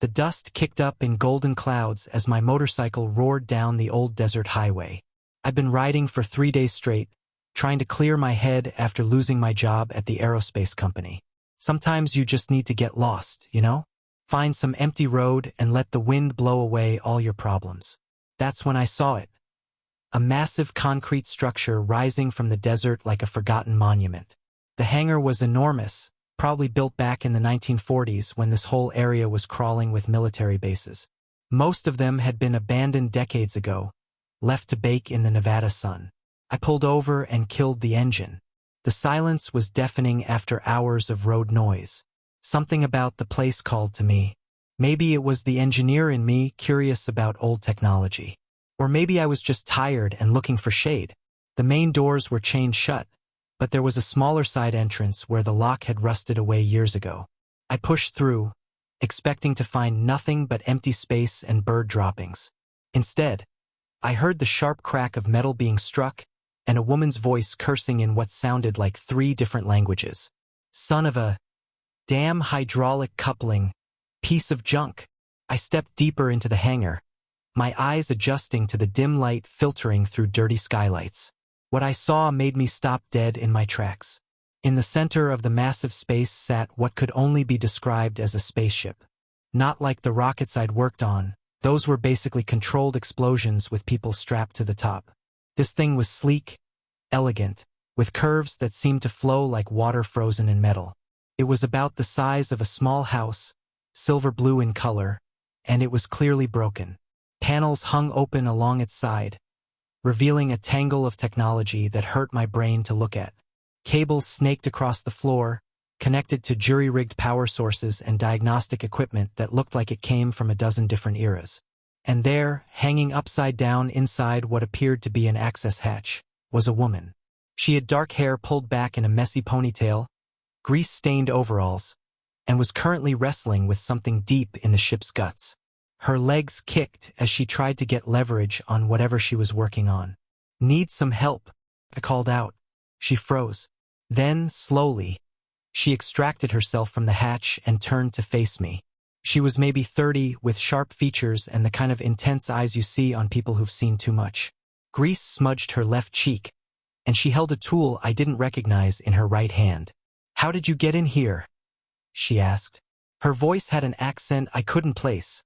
The dust kicked up in golden clouds as my motorcycle roared down the old desert highway. I'd been riding for 3 days straight, trying to clear my head after losing my job at the aerospace company. Sometimes you just need to get lost, you know? Find some empty road and let the wind blow away all your problems. That's when I saw it. A massive concrete structure rising from the desert like a forgotten monument. The hangar was enormous, probably built back in the 1940s when this whole area was crawling with military bases. Most of them had been abandoned decades ago, left to bake in the Nevada sun. I pulled over and killed the engine. The silence was deafening after hours of road noise. Something about the place called to me. Maybe it was the engineer in me curious about old technology. Or maybe I was just tired and looking for shade. The main doors were chained shut, but there was a smaller side entrance where the lock had rusted away years ago. I pushed through, expecting to find nothing but empty space and bird droppings. Instead, I heard the sharp crack of metal being struck and a woman's voice cursing in what sounded like 3 different languages. Son of a damn hydraulic coupling, piece of junk. I stepped deeper into the hangar, my eyes adjusting to the dim light filtering through dirty skylights. What I saw made me stop dead in my tracks. In the center of the massive space sat what could only be described as a spaceship. Not like the rockets I'd worked on. Those were basically controlled explosions with people strapped to the top. This thing was sleek, elegant, with curves that seemed to flow like water frozen in metal. It was about the size of a small house, silver blue in color, and it was clearly broken. Panels hung open along its side, revealing a tangle of technology that hurt my brain to look at. Cables snaked across the floor, connected to jury-rigged power sources and diagnostic equipment that looked like it came from a dozen different eras. And there, hanging upside down inside what appeared to be an access hatch, was a woman. She had dark hair pulled back in a messy ponytail, grease-stained overalls, and was currently wrestling with something deep in the ship's guts. Her legs kicked as she tried to get leverage on whatever she was working on. "Need some help," I called out. She froze. Then, slowly, she extracted herself from the hatch and turned to face me. She was maybe 30, with sharp features and the kind of intense eyes you see on people who've seen too much. Grease smudged her left cheek, and she held a tool I didn't recognize in her right hand. "How did you get in here?" she asked. Her voice had an accent I couldn't place.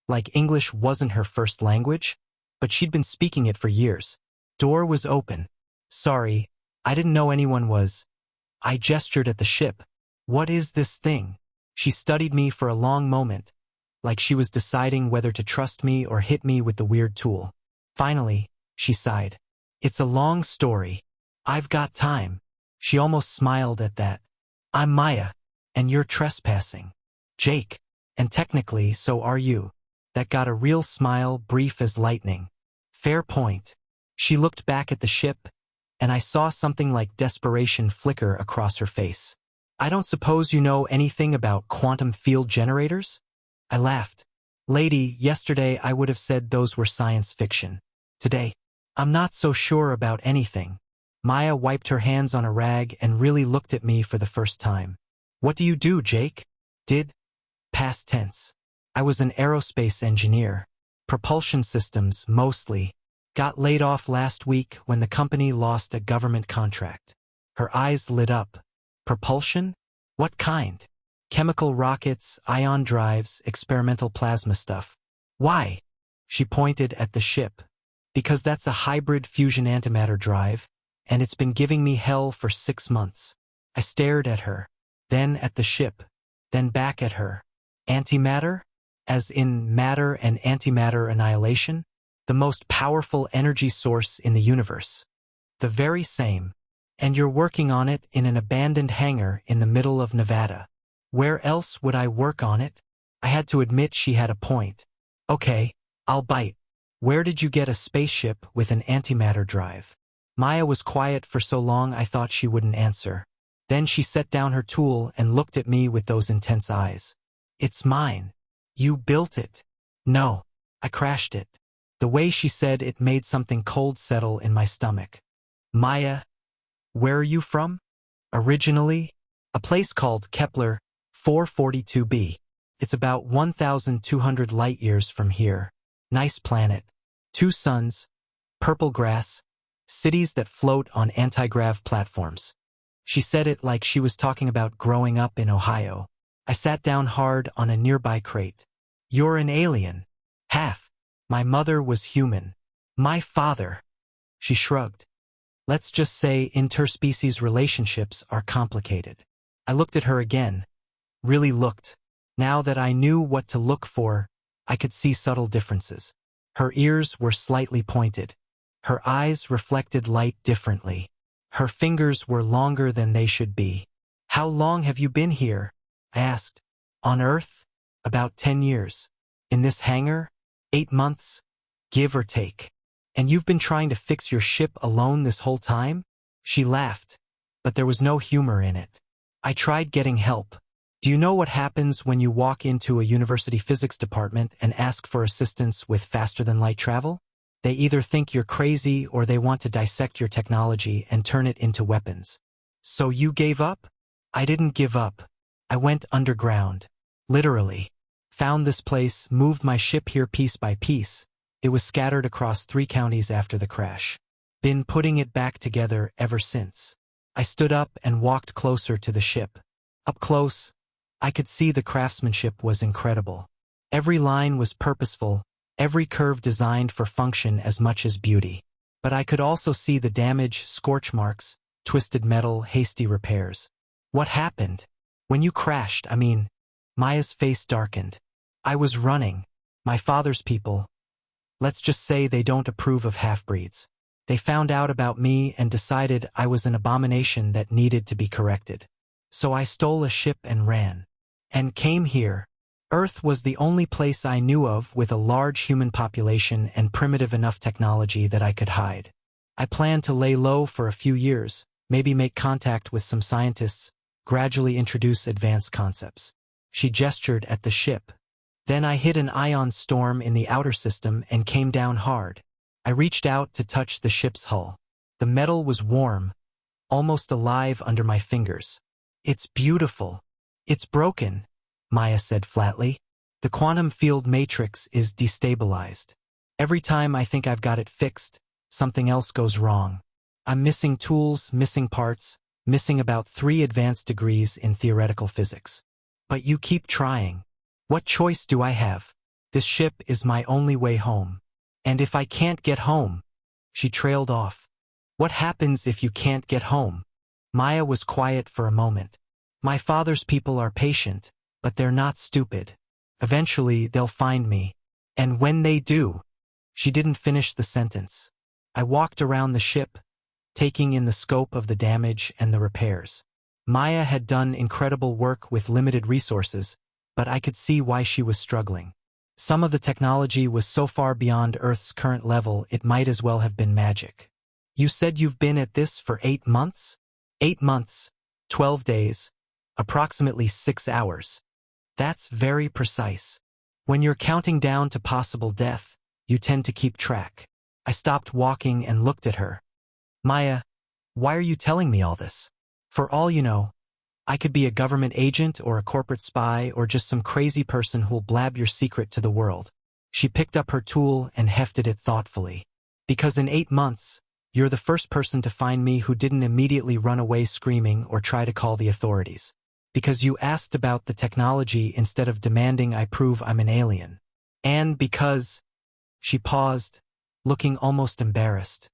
Like English wasn't her first language, but she'd been speaking it for years. "Door was open. Sorry, I didn't know anyone was." I gestured at the ship. "What is this thing?" She studied me for a long moment, like she was deciding whether to trust me or hit me with the weird tool. Finally, she sighed. "It's a long story. I've got time." She almost smiled at that. "I'm Maya, and you're trespassing. Jake, and technically so are you." That got a real smile, brief as lightning. "Fair point." She looked back at the ship, and I saw something like desperation flicker across her face. "I don't suppose you know anything about quantum field generators?" I laughed. "Lady, yesterday I would have said those were science fiction. Today, I'm not so sure about anything." Maya wiped her hands on a rag and really looked at me for the first time. "What do you do, Jake?" "Did?" Past tense. I was an aerospace engineer. Propulsion systems, mostly. Got laid off last week when the company lost a government contract. Her eyes lit up. "Propulsion? What kind?" "Chemical rockets, ion drives, experimental plasma stuff." "Why?" She pointed at the ship. "Because that's a hybrid fusion antimatter drive, and it's been giving me hell for 6 months." I stared at her, then at the ship, then back at her. "Antimatter? As in matter and antimatter annihilation? The most powerful energy source in the universe." "The very same. And you're working on it in an abandoned hangar in the middle of Nevada." "Where else would I work on it?" I had to admit she had a point. "Okay, I'll bite. Where did you get a spaceship with an antimatter drive?" Maya was quiet for so long I thought she wouldn't answer. Then she set down her tool and looked at me with those intense eyes. "It's mine." "You built it." "No, I crashed it." The way she said it made something cold settle in my stomach. "Maya, where are you from?" "Originally, a place called Kepler 442b. It's about 1,200 light-years from here. Nice planet. 2 suns, purple grass, cities that float on anti-grav platforms. She said it like she was talking about growing up in Ohio. I sat down hard on a nearby crate. You're an alien. Half. My mother was human. My father. She shrugged. Let's just say interspecies relationships are complicated. I looked at her again. Really looked. Now that I knew what to look for, I could see subtle differences. Her ears were slightly pointed. Her eyes reflected light differently. Her fingers were longer than they should be. How long have you been here? I asked. On Earth? About 10 years. In this hangar? 8 months? Give or take. And you've been trying to fix your ship alone this whole time? She laughed, but there was no humor in it. I tried getting help. Do you know what happens when you walk into a university physics department and ask for assistance with faster-than-light travel? They either think you're crazy or they want to dissect your technology and turn it into weapons. So you gave up? I didn't give up. I went underground. Literally. Found this place, moved my ship here piece by piece. It was scattered across 3 counties after the crash. Been putting it back together ever since. I stood up and walked closer to the ship. Up close, I could see the craftsmanship was incredible. Every line was purposeful, every curve designed for function as much as beauty. But I could also see the damage, scorch marks, twisted metal, hasty repairs. What happened? When you crashed, Maya's face darkened. I was running. My father's people. Let's just say they don't approve of half-breeds. They found out about me and decided I was an abomination that needed to be corrected. So I stole a ship and ran. And came here. Earth was the only place I knew of with a large human population and primitive enough technology that I could hide. I planned to lay low for a few years, maybe make contact with some scientists, gradually introduce advanced concepts. She gestured at the ship. Then I hit an ion storm in the outer system and came down hard. I reached out to touch the ship's hull. The metal was warm, almost alive under my fingers. It's beautiful. It's broken, Maya said flatly. The quantum field matrix is destabilized. Every time I think I've got it fixed, something else goes wrong. I'm missing tools, missing parts, missing about 3 advanced degrees in theoretical physics. But you keep trying. What choice do I have? This ship is my only way home. And if I can't get home? She trailed off. What happens if you can't get home? Maya was quiet for a moment. My father's people are patient, but they're not stupid. Eventually, they'll find me. And when they do... She didn't finish the sentence. I walked around the ship, taking in the scope of the damage and the repairs. Maya had done incredible work with limited resources, but I could see why she was struggling. Some of the technology was so far beyond Earth's current level it might as well have been magic. You said you've been at this for 8 months? 8 months, 12 days, approximately 6 hours. That's very precise. When you're counting down to possible death, you tend to keep track. I stopped walking and looked at her. Maya, why are you telling me all this? For all you know, I could be a government agent or a corporate spy or just some crazy person who'll blab your secret to the world. She picked up her tool and hefted it thoughtfully. Because in 8 months, you're the first person to find me who didn't immediately run away screaming or try to call the authorities. Because you asked about the technology instead of demanding I prove I'm an alien. And because... She paused, looking almost embarrassed.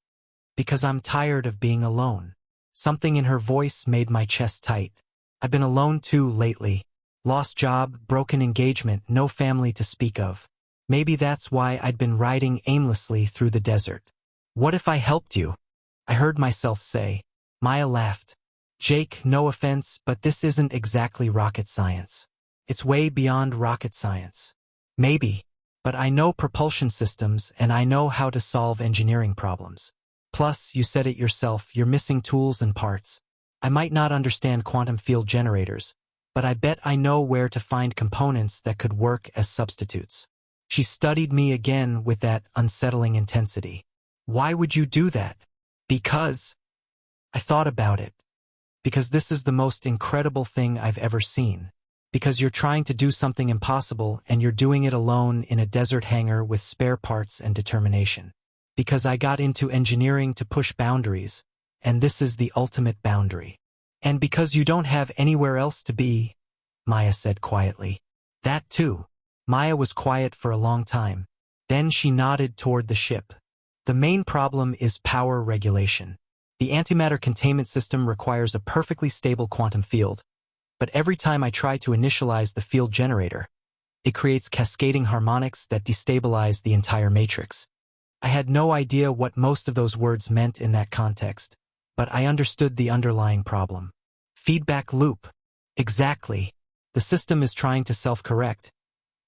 Because I'm tired of being alone. Something in her voice made my chest tight. I've been alone too lately. Lost job, broken engagement, no family to speak of. Maybe that's why I'd been riding aimlessly through the desert. What if I helped you? I heard myself say. Maya laughed. Jake, no offense, but this isn't exactly rocket science. It's way beyond rocket science. Maybe, but I know propulsion systems and I know how to solve engineering problems. Plus, you said it yourself, you're missing tools and parts. I might not understand quantum field generators, but I bet I know where to find components that could work as substitutes. She studied me again with that unsettling intensity. Why would you do that? Because... I thought about it. Because this is the most incredible thing I've ever seen. Because you're trying to do something impossible and you're doing it alone in a desert hangar with spare parts and determination. Because I got into engineering to push boundaries, and this is the ultimate boundary. And because you don't have anywhere else to be, Maya said quietly. That too. Maya was quiet for a long time. Then she nodded toward the ship. The main problem is power regulation. The antimatter containment system requires a perfectly stable quantum field, but every time I try to initialize the field generator, it creates cascading harmonics that destabilize the entire matrix. I had no idea what most of those words meant in that context, but I understood the underlying problem. Feedback loop. Exactly. The system is trying to self-correct,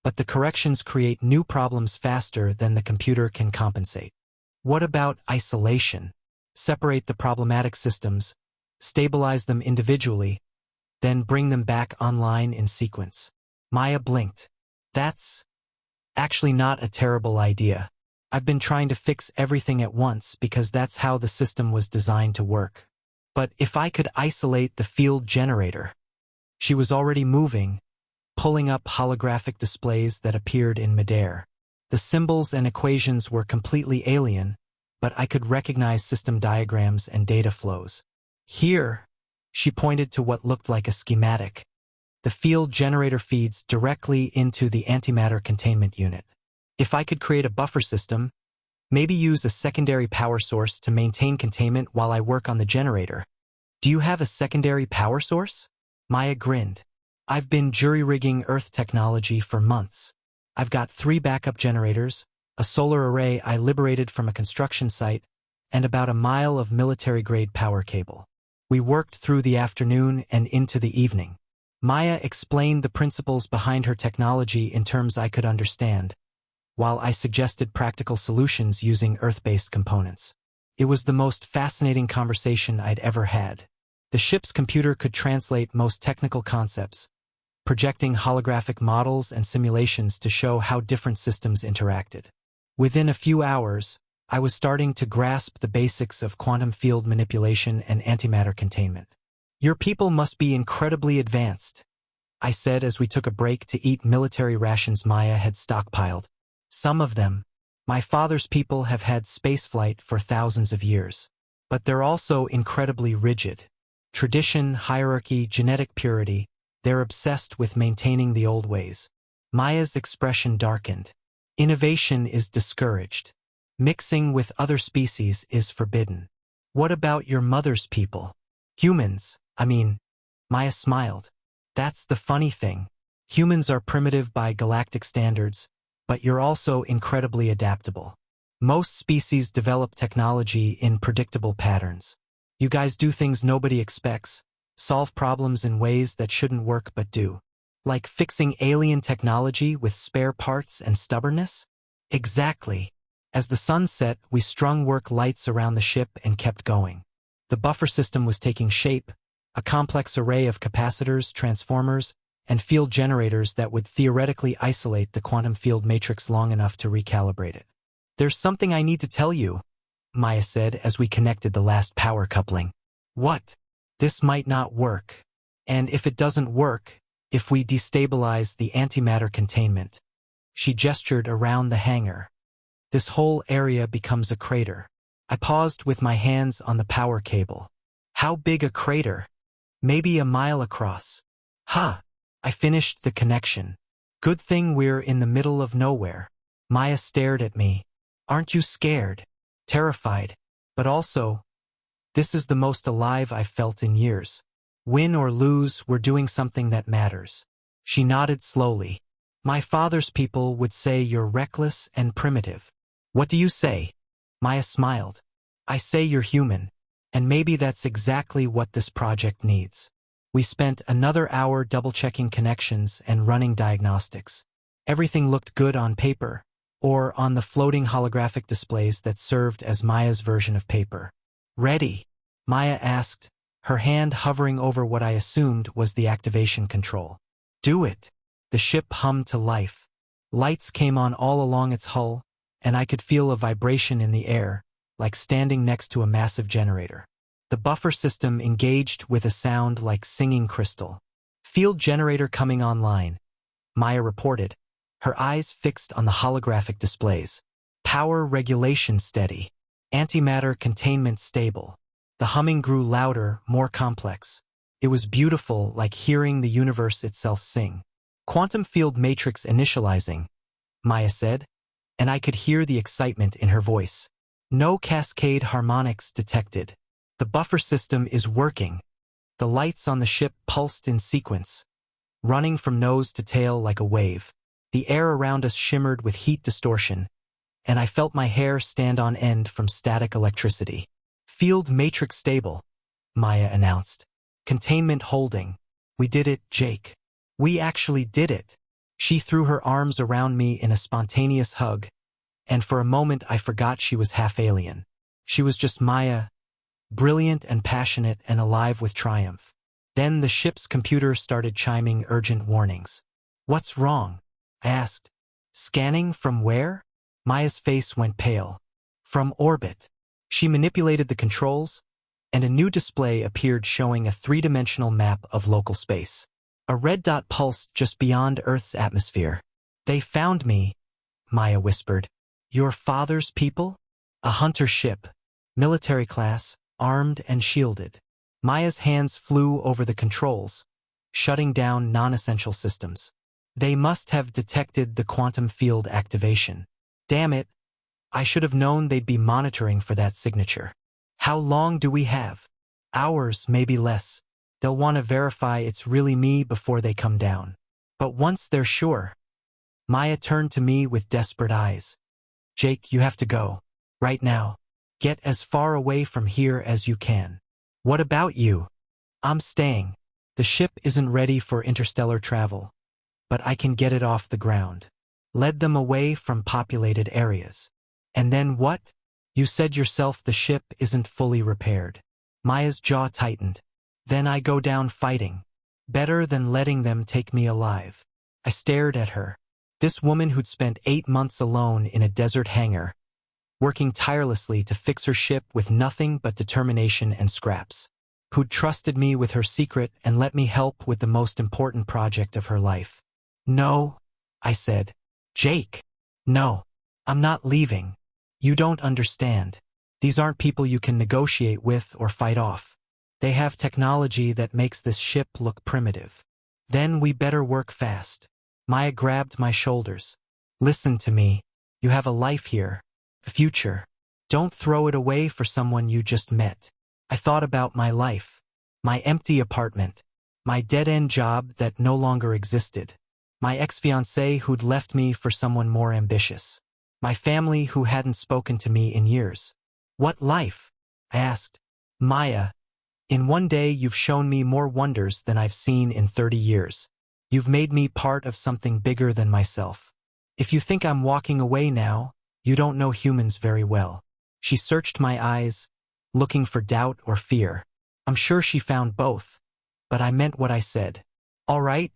but the corrections create new problems faster than the computer can compensate. What about isolation? Separate the problematic systems, stabilize them individually, then bring them back online in sequence. Maya blinked. That's actually not a terrible idea. I've been trying to fix everything at once because that's how the system was designed to work. But if I could isolate the field generator. She was already moving, pulling up holographic displays that appeared in midair. The symbols and equations were completely alien, but I could recognize system diagrams and data flows. Here, she pointed to what looked like a schematic. The field generator feeds directly into the antimatter containment unit. If I could create a buffer system, maybe use a secondary power source to maintain containment while I work on the generator. Do you have a secondary power source? Maya grinned. I've been jury-rigging Earth technology for months. I've got 3 backup generators, a solar array I liberated from a construction site, and about a mile of military-grade power cable. We worked through the afternoon and into the evening. Maya explained the principles behind her technology in terms I could understand, while I suggested practical solutions using Earth-based components. It was the most fascinating conversation I'd ever had. The ship's computer could translate most technical concepts, projecting holographic models and simulations to show how different systems interacted. Within a few hours, I was starting to grasp the basics of quantum field manipulation and antimatter containment. Your people must be incredibly advanced, I said as we took a break to eat military rations Maya had stockpiled. Some of them. My father's people have had spaceflight for thousands of years. But they're also incredibly rigid. Tradition, hierarchy, genetic purity, they're obsessed with maintaining the old ways. Maya's expression darkened. Innovation is discouraged. Mixing with other species is forbidden. What about your mother's people? Humans, Maya smiled. That's the funny thing. Humans are primitive by galactic standards, but you're also incredibly adaptable. Most species develop technology in predictable patterns. You guys do things nobody expects, solve problems in ways that shouldn't work but do. Like fixing alien technology with spare parts and stubbornness? Exactly. As the sun set, we strung work lights around the ship and kept going. The buffer system was taking shape, a complex array of capacitors, transformers, and field generators that would theoretically isolate the quantum field matrix long enough to recalibrate it. There's something I need to tell you, Maya said as we connected the last power coupling. What? This might not work. And if it doesn't work, if we destabilize the antimatter containment. She gestured around the hangar. This whole area becomes a crater. I paused with my hands on the power cable. How big a crater? Maybe a mile across. Ha! I finished the connection. Good thing we're in the middle of nowhere. Maya stared at me. Aren't you scared? Terrified. But also, this is the most alive I've felt in years. Win or lose, we're doing something that matters. She nodded slowly. My father's people would say you're reckless and primitive. What do you say? Maya smiled. I say you're human. And maybe that's exactly what this project needs. We spent another hour double-checking connections and running diagnostics. Everything looked good on paper, or on the floating holographic displays that served as Maya's version of paper. Ready? Maya asked, her hand hovering over what I assumed was the activation control. Do it. The ship hummed to life. Lights came on all along its hull, and I could feel a vibration in the air, like standing next to a massive generator. The buffer system engaged with a sound like singing crystal. Field generator coming online, Maya reported, her eyes fixed on the holographic displays. Power regulation steady. Antimatter containment stable. The humming grew louder, more complex. It was beautiful, like hearing the universe itself sing. Quantum field matrix initializing, Maya said, and I could hear the excitement in her voice. No cascade harmonics detected. The buffer system is working. The lights on the ship pulsed in sequence, running from nose to tail like a wave. The air around us shimmered with heat distortion, and I felt my hair stand on end from static electricity. Field matrix stable, Maya announced. Containment holding. We did it, Jake. We actually did it. She threw her arms around me in a spontaneous hug, and for a moment I forgot she was half alien. She was just Maya, brilliant and passionate and alive with triumph. Then the ship's computer started chiming urgent warnings. What's wrong? I asked. Scanning from where? Maya's face went pale. From orbit. She manipulated the controls, and a new display appeared showing a three-dimensional map of local space. A red dot pulsed just beyond Earth's atmosphere. They found me, Maya whispered. Your father's people? A hunter ship, military class, armed and shielded. Maya's hands flew over the controls, shutting down non-essential systems. They must have detected the quantum field activation. Damn it, I should have known they'd be monitoring for that signature. How long do we have? Hours, maybe less. They'll want to verify it's really me before they come down. But once they're sure. Maya turned to me with desperate eyes. Jake, you have to go. Right now. Get as far away from here as you can. What about you? I'm staying. The ship isn't ready for interstellar travel, but I can get it off the ground. Led them away from populated areas. And then what? You said yourself the ship isn't fully repaired. Maya's jaw tightened. Then I go down fighting. Better than letting them take me alive. I stared at her. This woman who'd spent 8 months alone in a desert hangar, working tirelessly to fix her ship with nothing but determination and scraps. Who'd trusted me with her secret and let me help with the most important project of her life. No, I said. Jake. No, I'm not leaving. You don't understand. These aren't people you can negotiate with or fight off. They have technology that makes this ship look primitive. Then we better work fast. Maya grabbed my shoulders. Listen to me. You have a life here. A future. Don't throw it away for someone you just met. I thought about my life. My empty apartment. My dead-end job that no longer existed. My ex-fiancé who'd left me for someone more ambitious. My family who hadn't spoken to me in years. What life? I asked. Maya, in one day you've shown me more wonders than I've seen in 30 years. You've made me part of something bigger than myself. If you think I'm walking away now, you don't know humans very well. She searched my eyes, looking for doubt or fear. I'm sure she found both, but I meant what I said. All right,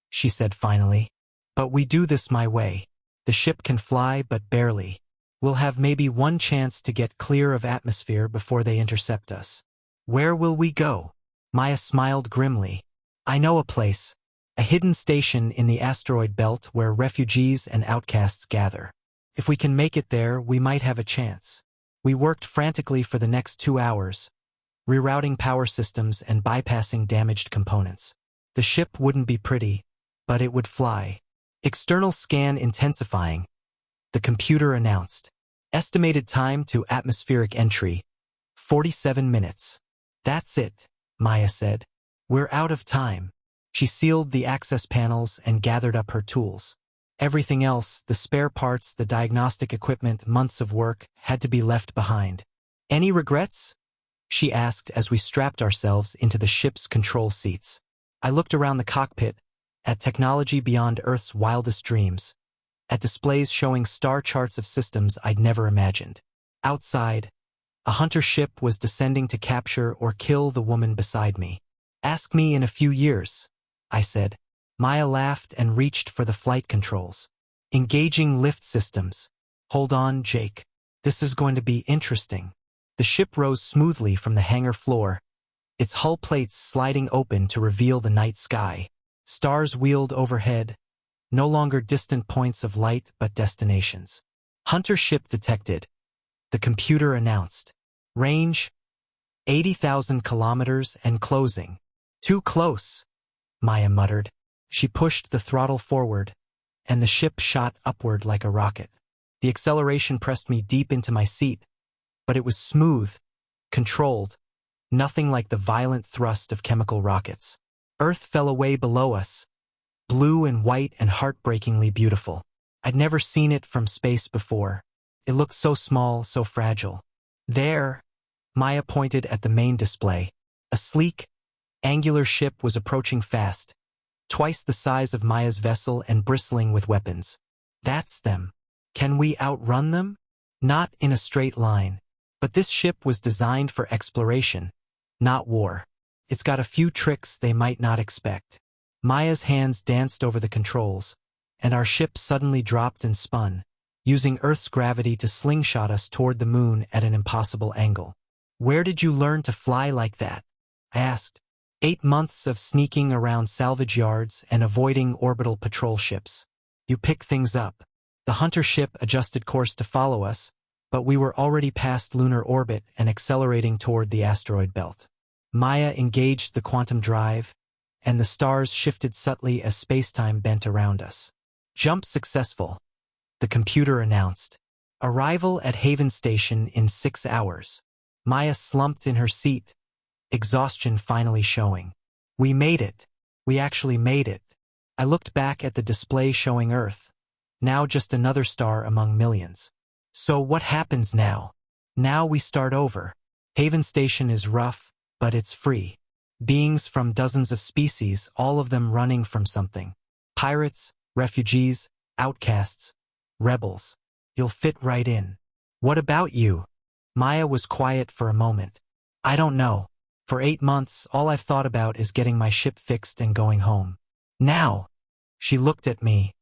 she said finally. But we do this my way. The ship can fly, but barely. We'll have maybe one chance to get clear of atmosphere before they intercept us. Where will we go? Maya smiled grimly. I know a place. A hidden station in the asteroid belt where refugees and outcasts gather. If we can make it there, we might have a chance. We worked frantically for the next 2 hours, rerouting power systems and bypassing damaged components. The ship wouldn't be pretty, but it would fly. External scan intensifying, the computer announced. Estimated time to atmospheric entry, 47 minutes. That's it, Maya said. We're out of time. She sealed the access panels and gathered up her tools. Everything else, the spare parts, the diagnostic equipment, months of work, had to be left behind. Any regrets? She asked as we strapped ourselves into the ship's control seats. I looked around the cockpit, at technology beyond Earth's wildest dreams, at displays showing star charts of systems I'd never imagined. Outside, a hunter ship was descending to capture or kill the woman beside me. Ask me in a few years, I said. Maya laughed and reached for the flight controls. Engaging lift systems. Hold on, Jake. This is going to be interesting. The ship rose smoothly from the hangar floor, its hull plates sliding open to reveal the night sky. Stars wheeled overhead, no longer distant points of light but destinations. Hunter ship detected, the computer announced. Range, 80,000 kilometers and closing. Too close, Maya muttered. She pushed the throttle forward, and the ship shot upward like a rocket. The acceleration pressed me deep into my seat, but it was smooth, controlled, nothing like the violent thrust of chemical rockets. Earth fell away below us, blue and white and heartbreakingly beautiful. I'd never seen it from space before. It looked so small, so fragile. There, Maya pointed at the main display. A sleek, angular ship was approaching fast, twice the size of Maya's vessel and bristling with weapons. That's them. Can we outrun them? Not in a straight line. But this ship was designed for exploration, not war. It's got a few tricks they might not expect. Maya's hands danced over the controls, and our ship suddenly dropped and spun, using Earth's gravity to slingshot us toward the moon at an impossible angle. Where did you learn to fly like that? I asked. 8 months of sneaking around salvage yards and avoiding orbital patrol ships. You pick things up. The Hunter ship adjusted course to follow us, but we were already past lunar orbit and accelerating toward the asteroid belt. Maya engaged the quantum drive, and the stars shifted subtly as spacetime bent around us. Jump successful, the computer announced. Arrival at Haven Station in 6 hours. Maya slumped in her seat, exhaustion finally showing. We made it. We actually made it. I looked back at the display showing Earth, now just another star among millions. So what happens now? Now we start over. Haven Station is rough, but it's free. Beings from dozens of species, all of them running from something. Pirates, refugees, outcasts, rebels. You'll fit right in. What about you? Maya was quiet for a moment. I don't know. For 8 months, all I've thought about is getting my ship fixed and going home. Now! She looked at me.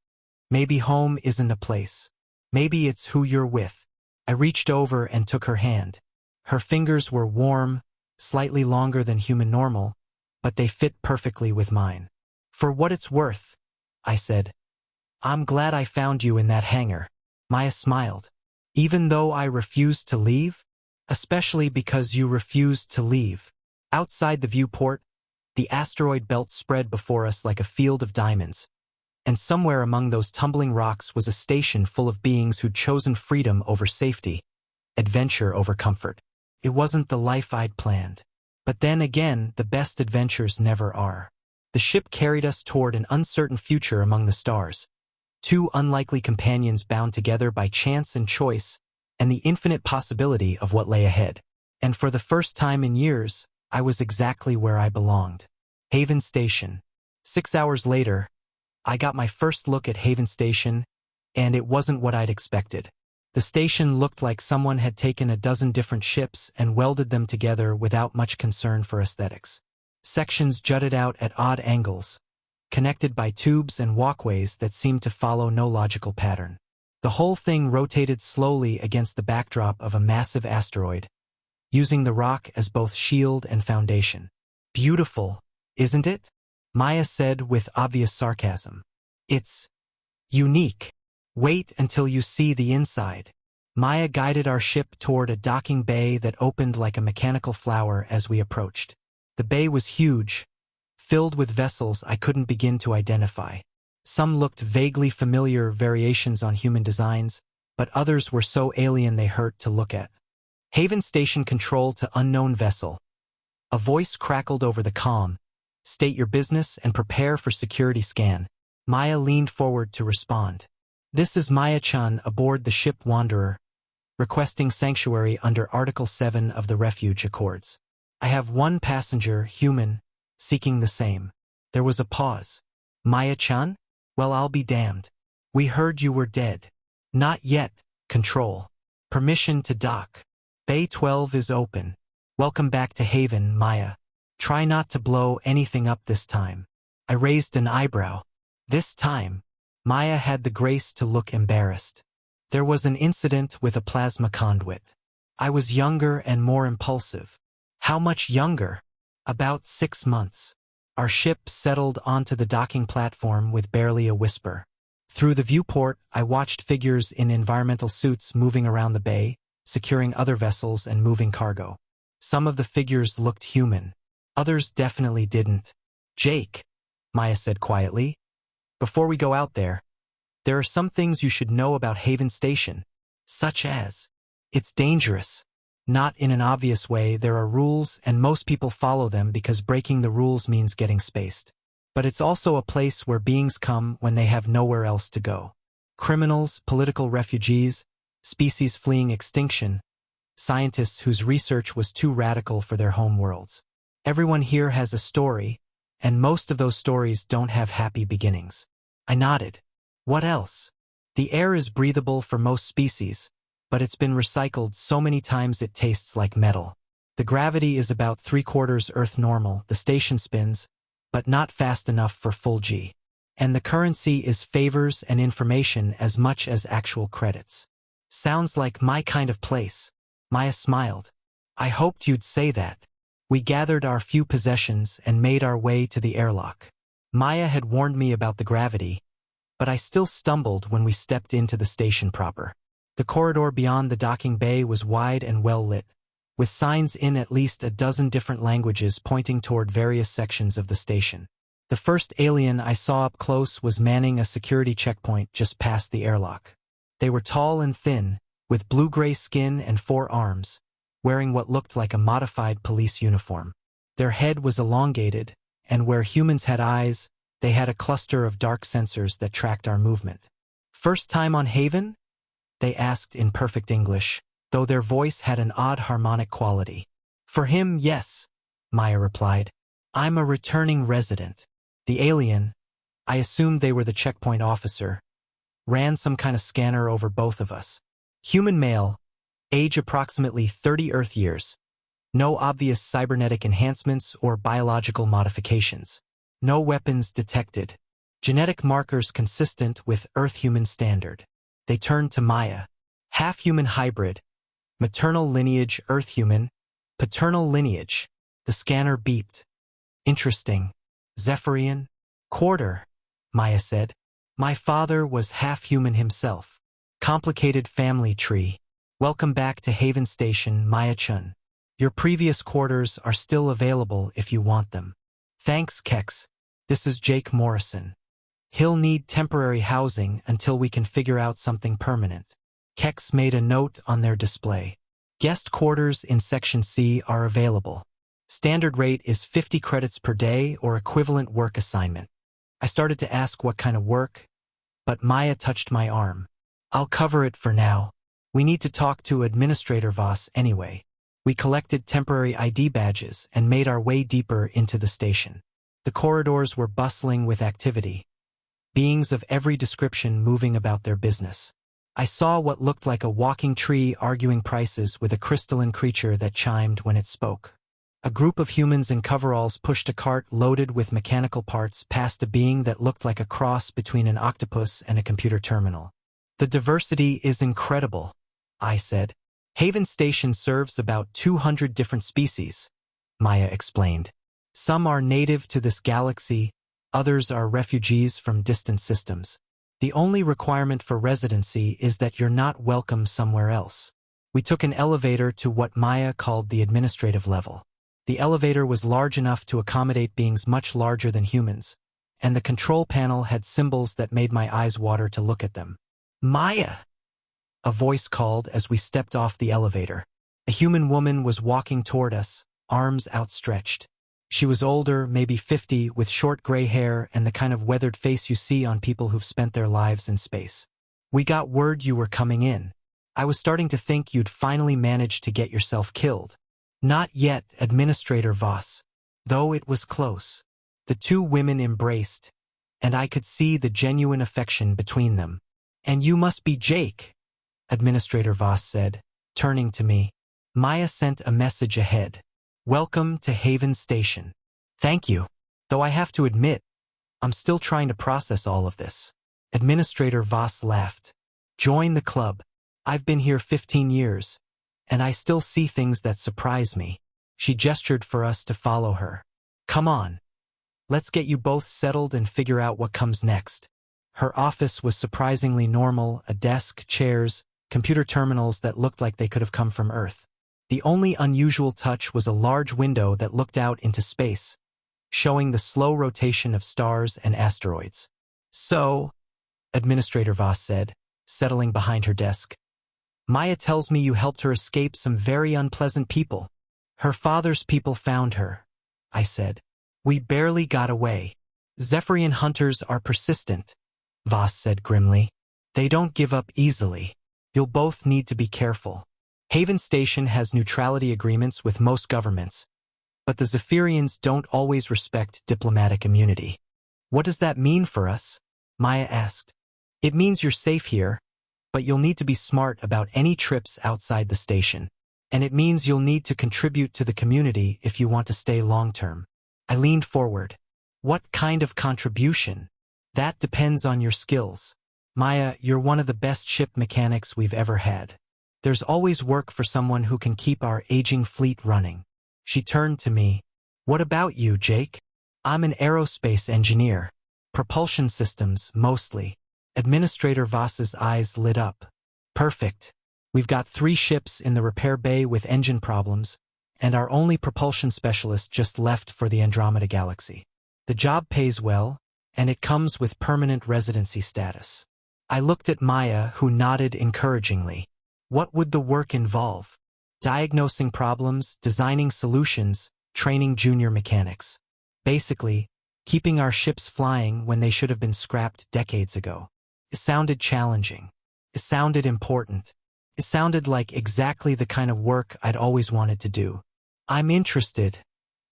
Maybe home isn't a place. Maybe it's who you're with. I reached over and took her hand. Her fingers were warm, slightly longer than human normal, but they fit perfectly with mine. For what it's worth, I said. I'm glad I found you in that hangar. Maya smiled. Even though I refused to leave? Especially because you refused to leave. Outside the viewport, the asteroid belt spread before us like a field of diamonds, and somewhere among those tumbling rocks was a station full of beings who'd chosen freedom over safety, adventure over comfort. It wasn't the life I'd planned. But then again, the best adventures never are. The ship carried us toward an uncertain future among the stars. 2 unlikely companions bound together by chance and choice, and the infinite possibility of what lay ahead. And for the first time in years, I was exactly where I belonged. Haven Station. 6 hours later, I got my first look at Haven Station, and it wasn't what I'd expected. The station looked like someone had taken a dozen different ships and welded them together without much concern for aesthetics. Sections jutted out at odd angles, connected by tubes and walkways that seemed to follow no logical pattern. The whole thing rotated slowly against the backdrop of a massive asteroid, using the rock as both shield and foundation. Beautiful, isn't it? Maya said with obvious sarcasm. It's unique. Wait until you see the inside. Maya guided our ship toward a docking bay that opened like a mechanical flower as we approached. The bay was huge, filled with vessels I couldn't begin to identify. Some looked vaguely familiar variations on human designs, but others were so alien they hurt to look at. Haven Station control to unknown vessel. A voice crackled over the comm. State your business and prepare for security scan. Maya leaned forward to respond. This is Maya-chan aboard the ship Wanderer, requesting sanctuary under Article 7 of the Refuge Accords. I have 1 passenger, human, seeking the same. There was a pause. Maya-chan? Well, I'll be damned. We heard you were dead. Not yet, Control. Permission to dock. Bay 12 is open. Welcome back to Haven, Maya. Try not to blow anything up this time. I raised an eyebrow. This time, Maya had the grace to look embarrassed. There was an incident with a plasma conduit. I was younger and more impulsive. How much younger? About 6 months. Our ship settled onto the docking platform with barely a whisper. Through the viewport, I watched figures in environmental suits moving around the bay, securing other vessels and moving cargo. Some of the figures looked human. Others definitely didn't. "Jake," Maya said quietly, "before we go out there are some things you should know about Haven Station, such as, it's dangerous. Not in an obvious way, there are rules and most people follow them because breaking the rules means getting spaced. But it's also a place where beings come when they have nowhere else to go. Criminals, political refugees, species fleeing extinction, scientists whose research was too radical for their home worlds. Everyone here has a story, and most of those stories don't have happy beginnings." I nodded. "What else?" "The air is breathable for most species, but it's been recycled so many times it tastes like metal. The gravity is about 3/4 Earth normal, the station spins, but not fast enough for full G. And the currency is favors and information as much as actual credits." "Sounds like my kind of place." Maya smiled. "I hoped you'd say that." We gathered our few possessions and made our way to the airlock. Maya had warned me about the gravity, but I still stumbled when we stepped into the station proper. The corridor beyond the docking bay was wide and well lit, with signs in at least a dozen different languages pointing toward various sections of the station. The first alien I saw up close was manning a security checkpoint just past the airlock. They were tall and thin, with blue-gray skin and 4 arms, wearing what looked like a modified police uniform. Their head was elongated, and where humans had eyes, they had a cluster of dark sensors that tracked our movement. "First time on Haven?" they asked in perfect English, though their voice had an odd harmonic quality. "For him, yes," Maya replied. "I'm a returning resident." The alien, I assumed they were the checkpoint officer, ran some kind of scanner over both of us. Human male, age approximately 30 Earth years. No obvious cybernetic enhancements or biological modifications. No weapons detected. Genetic markers consistent with Earth-human standard. They turned to Maya. "Half-human hybrid. Maternal lineage Earth-human. Paternal lineage." The scanner beeped. "Interesting. Zephyrian?" "Quarter," Maya said. "My father was half-human himself. Complicated family tree. Welcome back to Haven Station, Maya-chun. Your previous quarters are still available if you want them." "Thanks, Kex. This is Jake Morrison. He'll need temporary housing until we can figure out something permanent." Kex made a note on their display. "Guest quarters in Section C are available. Standard rate is 50 credits per day or equivalent work assignment." I started to ask what kind of work, but Maya touched my arm. "I'll cover it for now. We need to talk to Administrator Voss anyway." We collected temporary ID badges and made our way deeper into the station. The corridors were bustling with activity. Beings of every description moving about their business. I saw what looked like a walking tree arguing prices with a crystalline creature that chimed when it spoke. A group of humans in coveralls pushed a cart loaded with mechanical parts past a being that looked like a cross between an octopus and a computer terminal. "The diversity is incredible," I said. "Haven Station serves about 200 different species," Maya explained. "Some are native to this galaxy, others are refugees from distant systems. The only requirement for residency is that you're not welcome somewhere else." We took an elevator to what Maya called the administrative level. The elevator was large enough to accommodate beings much larger than humans, and the control panel had symbols that made my eyes water to look at them. "Maya!" a voice called as we stepped off the elevator. A human woman was walking toward us, arms outstretched. She was older, maybe 50, with short gray hair and the kind of weathered face you see on people who've spent their lives in space. "We got word you were coming in. I was starting to think you'd finally managed to get yourself killed." "Not yet, Administrator Voss, though it was close." The two women embraced, and I could see the genuine affection between them. "And you must be Jake," Administrator Voss said, turning to me. Maya sent a message ahead. "Welcome to Haven Station." "Thank you. Though I have to admit, I'm still trying to process all of this." Administrator Voss laughed. "Join the club. I've been here 15 years, and I still see things that surprise me." She gestured for us to follow her. "Come on." Let's get you both settled and figure out what comes next. Her office was surprisingly normal, a desk, chairs, computer terminals that looked like they could have come from Earth. The only unusual touch was a large window that looked out into space, showing the slow rotation of stars and asteroids. So, Administrator Voss said, settling behind her desk, Maya tells me you helped her escape some very unpleasant people. Her father's people found her, I said. We barely got away. Zephyrian hunters are persistent, Voss said grimly. They don't give up easily. You'll both need to be careful. Haven Station has neutrality agreements with most governments, but the Zephyrians don't always respect diplomatic immunity. What does that mean for us? Maya asked. It means you're safe here, but you'll need to be smart about any trips outside the station. And it means you'll need to contribute to the community if you want to stay long-term. I leaned forward. What kind of contribution? That depends on your skills. Maya, you're one of the best ship mechanics we've ever had. There's always work for someone who can keep our aging fleet running. She turned to me. What about you, Jake? I'm an aerospace engineer. Propulsion systems, mostly. Administrator Voss's eyes lit up. Perfect. We've got 3 ships in the repair bay with engine problems, and our only propulsion specialist just left for the Andromeda Galaxy. The job pays well, and it comes with permanent residency status. I looked at Maya, who nodded encouragingly. What would the work involve? Diagnosing problems, designing solutions, training junior mechanics. Basically, keeping our ships flying when they should have been scrapped decades ago. It sounded challenging. It sounded important. It sounded like exactly the kind of work I'd always wanted to do. I'm interested,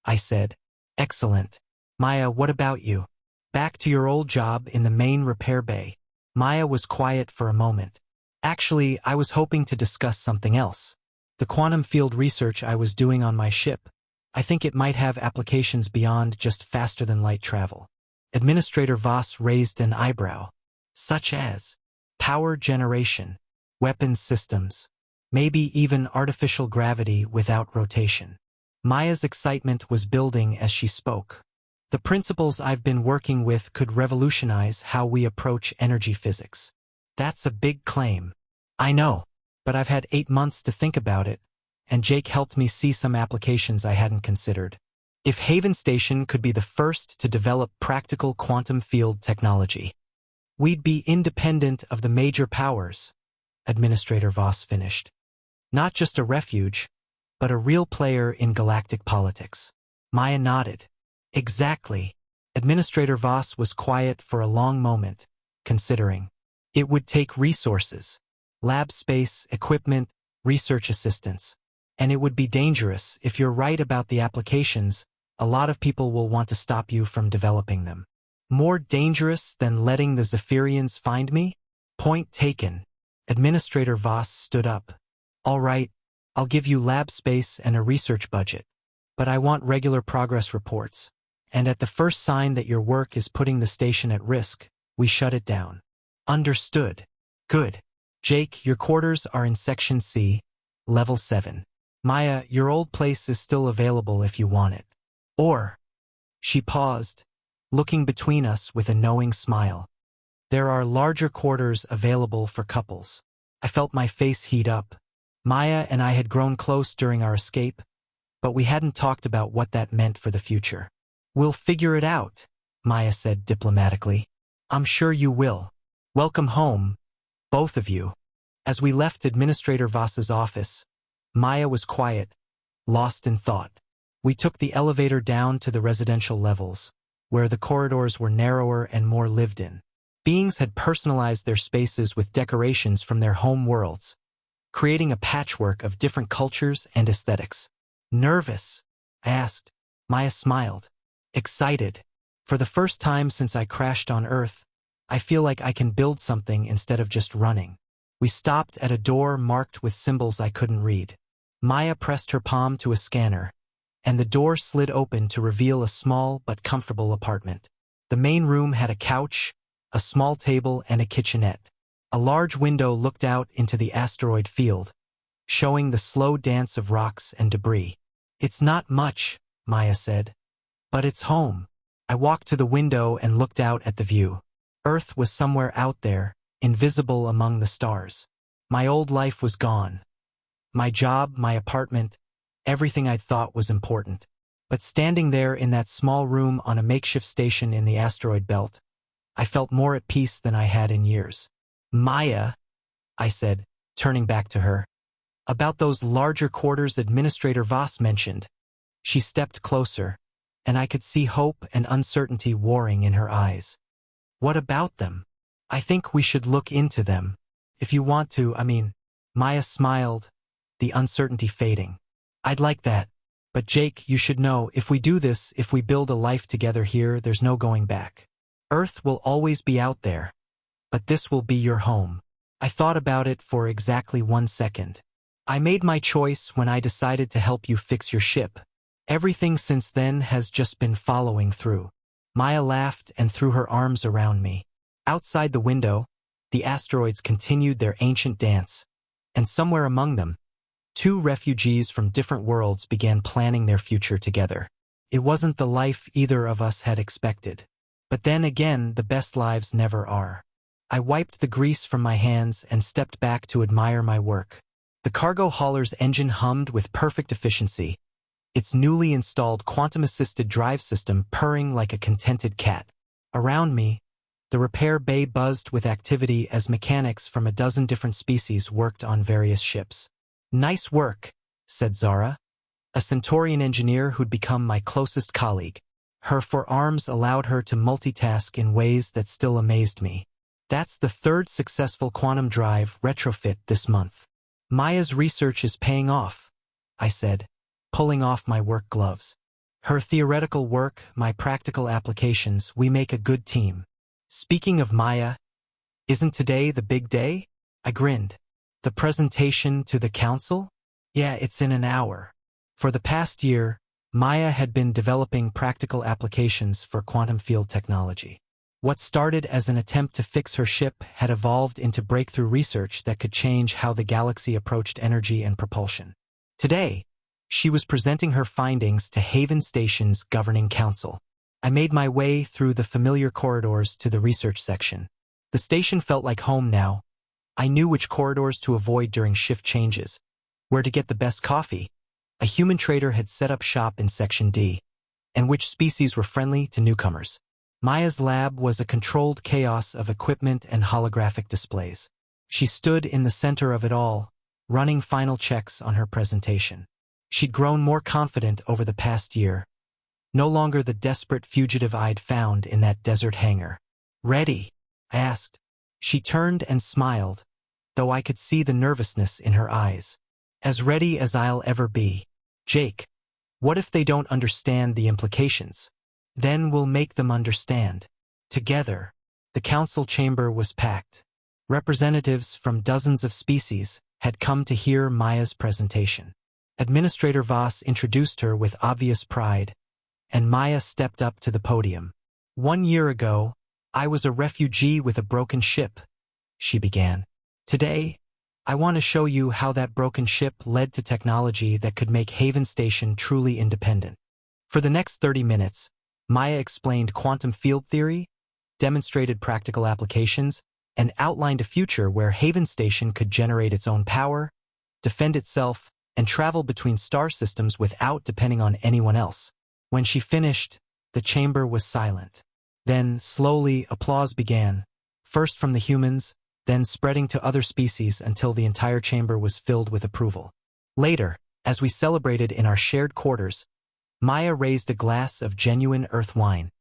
I said. Excellent. Maya, what about you? Back to your old job in the main repair bay. Maya was quiet for a moment. Actually, I was hoping to discuss something else. The quantum field research I was doing on my ship. I think it might have applications beyond just faster-than-light travel. Administrator Voss raised an eyebrow. Such as power generation, weapons systems, maybe even artificial gravity without rotation. Maya's excitement was building as she spoke. The principles I've been working with could revolutionize how we approach energy physics. That's a big claim. I know, but I've had 8 months to think about it, and Jake helped me see some applications I hadn't considered. If Haven Station could be the first to develop practical quantum field technology, we'd be independent of the major powers, Administrator Voss finished. Not just a refuge, but a real player in galactic politics. Maya nodded. Exactly. Administrator Voss was quiet for a long moment, considering. It would take resources, lab space, equipment, research assistance. And it would be dangerous. If you're right about the applications, a lot of people will want to stop you from developing them. More dangerous than letting the Zephyrians find me? Point taken. Administrator Voss stood up. All right, I'll give you lab space and a research budget. But I want regular progress reports. And at the first sign that your work is putting the station at risk, we shut it down. Understood. Good. Jake, your quarters are in Section C, Level 7. Maya, your old place is still available if you want it. Or, she paused, looking between us with a knowing smile. There are larger quarters available for couples. I felt my face heat up. Maya and I had grown close during our escape, but we hadn't talked about what that meant for the future. We'll figure it out, Maya said diplomatically. I'm sure you will. Welcome home, both of you. As we left Administrator Voss's office, Maya was quiet, lost in thought. We took the elevator down to the residential levels, where the corridors were narrower and more lived in. Beings had personalized their spaces with decorations from their home worlds, creating a patchwork of different cultures and aesthetics. Nervous? I asked. Maya smiled. Excited. For the first time since I crashed on Earth, I feel like I can build something instead of just running. We stopped at a door marked with symbols I couldn't read. Maya pressed her palm to a scanner, and the door slid open to reveal a small but comfortable apartment. The main room had a couch, a small table, and a kitchenette. A large window looked out into the asteroid field, showing the slow dance of rocks and debris. It's not much, Maya said, but it's home. I walked to the window and looked out at the view. Earth was somewhere out there, invisible among the stars. My old life was gone. My job, my apartment, everything I thought was important. But standing there in that small room on a makeshift station in the asteroid belt, I felt more at peace than I had in years. Maya, I said, turning back to her. About those larger quarters Administrator Voss mentioned. She stepped closer, and I could see hope and uncertainty warring in her eyes. What about them? I think we should look into them. If you want to, Maya smiled, the uncertainty fading. I'd like that. But Jake, you should know, if we do this, if we build a life together here, there's no going back. Earth will always be out there. But this will be your home. I thought about it for exactly 1 second. I made my choice when I decided to help you fix your ship. Everything since then has just been following through. Maya laughed and threw her arms around me. Outside the window, the asteroids continued their ancient dance, and somewhere among them, 2 refugees from different worlds began planning their future together. It wasn't the life either of us had expected. But then again, the best lives never are. I wiped the grease from my hands and stepped back to admire my work. The cargo hauler's engine hummed with perfect efficiency, its newly installed quantum-assisted drive system purring like a contented cat. Around me, the repair bay buzzed with activity as mechanics from a dozen different species worked on various ships. "Nice work," said Zara, a Centaurian engineer who'd become my closest colleague. Her forearms allowed her to multitask in ways that still amazed me. "That's the 3rd successful quantum drive retrofit this month. Maya's research is paying off," I said, pulling off my work gloves. "Her theoretical work, my practical applications, we make a good team." "Speaking of Maya, isn't today the big day?" I grinned. "The presentation to the council?" "Yeah, it's in an hour." For the past year, Maya had been developing practical applications for quantum field technology. What started as an attempt to fix her ship had evolved into breakthrough research that could change how the galaxy approached energy and propulsion. Today, she was presenting her findings to Haven Station's governing council. I made my way through the familiar corridors to the research section. The station felt like home now. I knew which corridors to avoid during shift changes, where to get the best coffee. A human trader had set up shop in Section D, and which species were friendly to newcomers. Maya's lab was a controlled chaos of equipment and holographic displays. She stood in the center of it all, running final checks on her presentation. She'd grown more confident over the past year, no longer the desperate fugitive I'd found in that desert hangar. "Ready?" I asked. She turned and smiled, though I could see the nervousness in her eyes. "As ready as I'll ever be." "Jake, what if they don't understand the implications?" "Then we'll make them understand." Together, the council chamber was packed. Representatives from dozens of species had come to hear Maya's presentation. Administrator Voss introduced her with obvious pride, and Maya stepped up to the podium. "1 year ago, I was a refugee with a broken ship," she began. "Today, I want to show you how that broken ship led to technology that could make Haven Station truly independent." For the next 30 minutes, Maya explained quantum field theory, demonstrated practical applications, and outlined a future where Haven Station could generate its own power, defend itself, and travel between star systems without depending on anyone else. When she finished, the chamber was silent. Then, slowly, applause began, first from the humans, then spreading to other species until the entire chamber was filled with approval. Later, as we celebrated in our shared quarters, Maya raised a glass of genuine earth wine,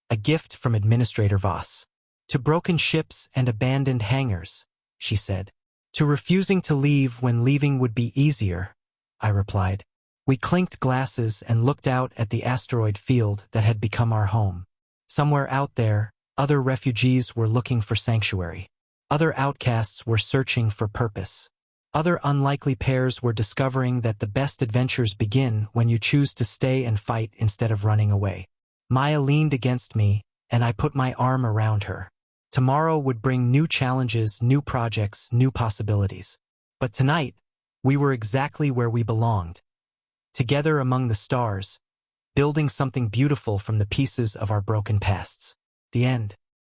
a gift from Administrator Voss. "To broken ships and abandoned hangars," she said. "To refusing to leave when leaving would be easier," I replied. We clinked glasses and looked out at the asteroid field that had become our home. Somewhere out there, other refugees were looking for sanctuary. Other outcasts were searching for purpose. Other unlikely pairs were discovering that the best adventures begin when you choose to stay and fight instead of running away. Maya leaned against me, and I put my arm around her. Tomorrow would bring new challenges, new projects, new possibilities. But tonight, we were exactly where we belonged. Together among the stars, building something beautiful from the pieces of our broken pasts. The end.